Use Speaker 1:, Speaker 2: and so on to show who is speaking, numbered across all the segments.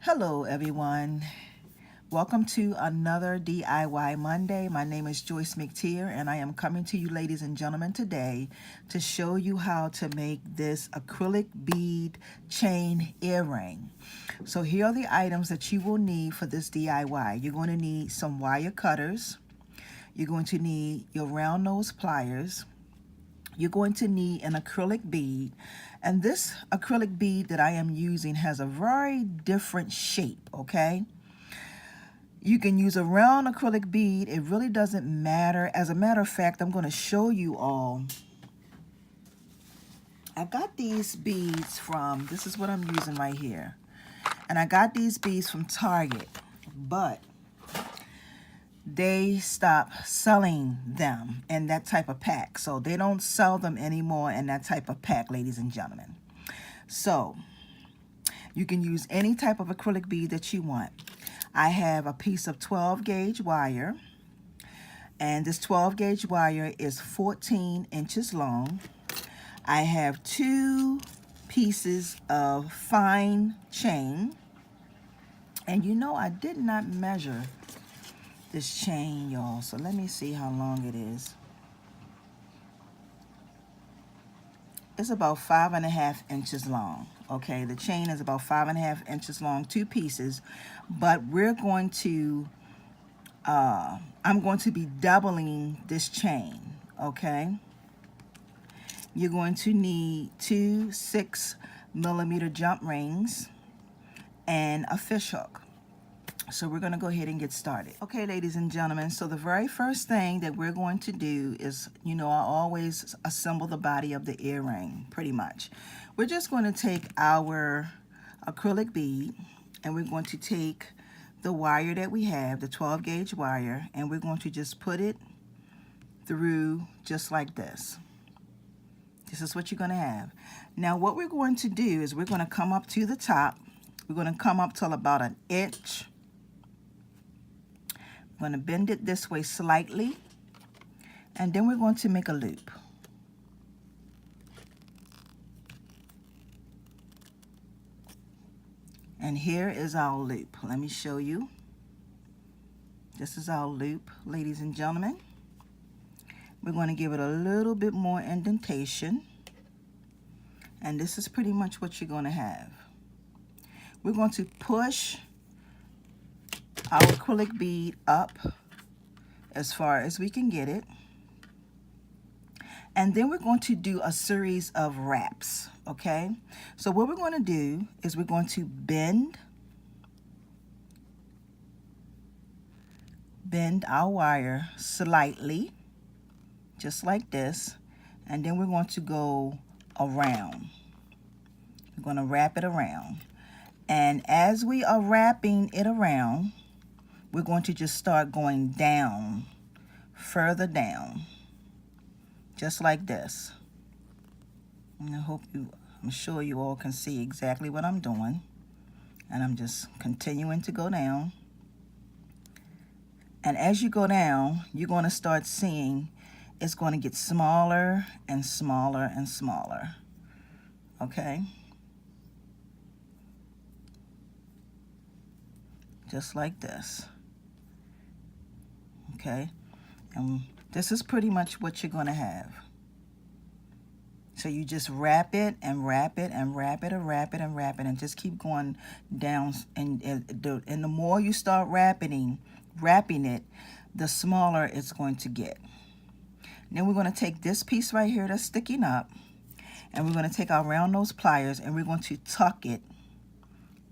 Speaker 1: Hello everyone. Welcome to another DIY Monday. My name is Joyce McTeer and I am coming to you ladies and gentlemen today to show you how to make this acrylic bead chain earring. So here are the items that you will need for this DIY. You're going to need some wire cutters. You're going to need your round nose pliers. You're going to need an acrylic bead, and this acrylic bead that I am using has a very different shape, okay? You can use a round acrylic bead. It really doesn't matter. As a matter of fact, I'm going to show you all. I got these beads from, this is what I'm using right here. And I got these beads from Target, but they stopped selling them in that type of pack. So they don't sell them anymore in that type of pack, ladies and gentlemen. So you can use any type of acrylic bead that you want. I have a piece of 12 gauge wire, and this 12 gauge wire is 14 inches long. I have 2 pieces of fine chain, and you know I did not measure this chain, y'all, so let me see how long it is. It's about 5.5 inches long. Okay, the chain is about 5.5 inches long, 2 pieces, but we're going to I'm going to be doubling this chain. Okay, you're going to need 2 6mm jump rings and a fish hook. So we're going to go ahead and get started. Okay, ladies and gentlemen, so the very first thing that we're going to do is, you know, I always assemble the body of the earring, pretty much. We're just going to take our acrylic bead, and we're going to take the wire that we have, the 12 gauge wire, and we're going to just put it through just like this. This is what you're going to have. Now what we're going to do is we're going to come up to the top. We're going to come up till about 1 inch. I'm going to bend it this way slightly, and then we're going to make a loop. And here is our loop. Let me show you. This is our loop, ladies and gentlemen. We're going to give it a little bit more indentation, and this is pretty much what you're going to have. We're going to push our acrylic bead up as far as we can get it, and then we're going to do a series of wraps. Okay, so what we're going to do is we're going to bend our wire slightly, just like this, and then we're going to go around. We're going to wrap it around, and as we are wrapping it around, we're going to just start going down, further down, just like this. And I'm sure you all can see exactly what I'm doing. And I'm just continuing to go down. And as you go down, you're going to start seeing it's going to get smaller and smaller and smaller. Okay? Just like this. Okay, and this is pretty much what you're going to have. So you just wrap it and wrap it and wrap it and wrap it and wrap it and just keep going down. And the more you start wrapping it, the smaller it's going to get. And then we're going to take this piece right here that's sticking up, and we're going to take our round nose pliers, and we're going to tuck it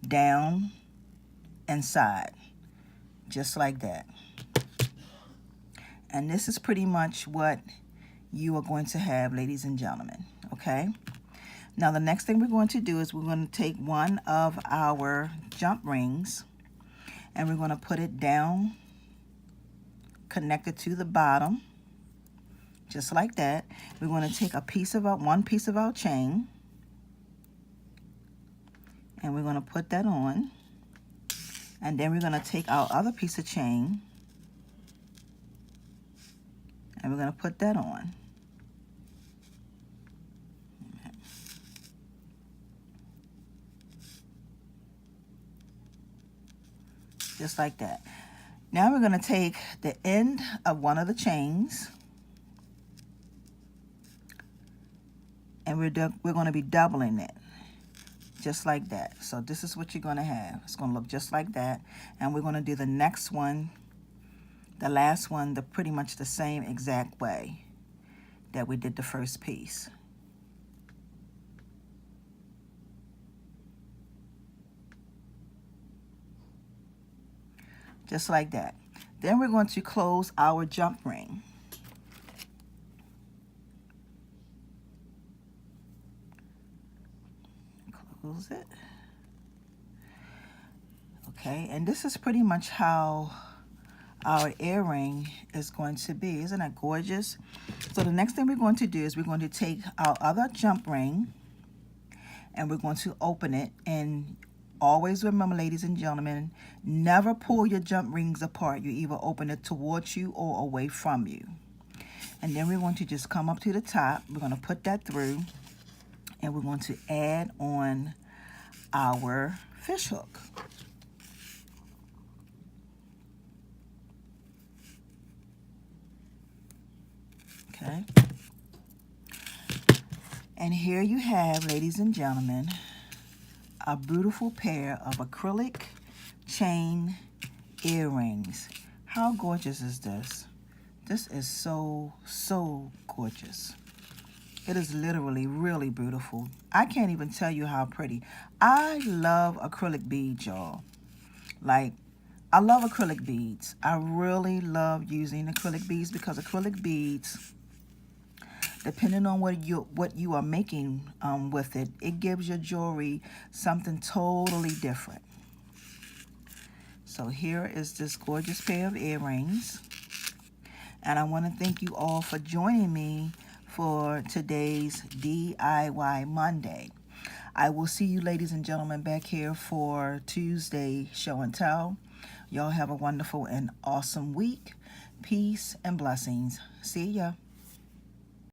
Speaker 1: down and side, just like that. And this is pretty much what you are going to have, ladies and gentlemen, okay? Now the next thing we're going to do is we're going to take one of our jump rings, and we're going to put it down, connected to the bottom, just like that. We're going to take one piece of our chain, and we're going to put that on. And then we're going to take our other piece of chain, and we're going to put that on. just like that. Now we're going to take the end of one of the chains, and we're going to be doubling it, just like that. So this is what you're going to have. It's going to look just like that, and we're going to do the next one, the last one, pretty much the same exact way that we did the first piece. Just like that. Then we're going to close our jump ring. Close it. Okay, and this is pretty much how our earring is going to be. Isn't that gorgeous? So the next thing we're going to do is we're going to take our other jump ring and we're going to open it. And always remember, ladies and gentlemen, never pull your jump rings apart. You either open it towards you or away from you. And then we're going to just come up to the top. We're going to put that through, and we're going to add on our fish hook. Okay. And here you have, ladies and gentlemen, a beautiful pair of acrylic chain earrings. How gorgeous is this? This is so, so gorgeous. It is literally really beautiful. I can't even tell you how pretty. I love acrylic beads, y'all. Like, I love acrylic beads. I really love using acrylic beads because acrylic beads, depending on what you are making with it, it gives your jewelry something totally different. So here is this gorgeous pair of earrings. And I want to thank you all for joining me for today's DIY Monday. I will see you, ladies and gentlemen, back here for Tuesday show and tell. Y'all have a wonderful and awesome week. Peace and blessings. See ya.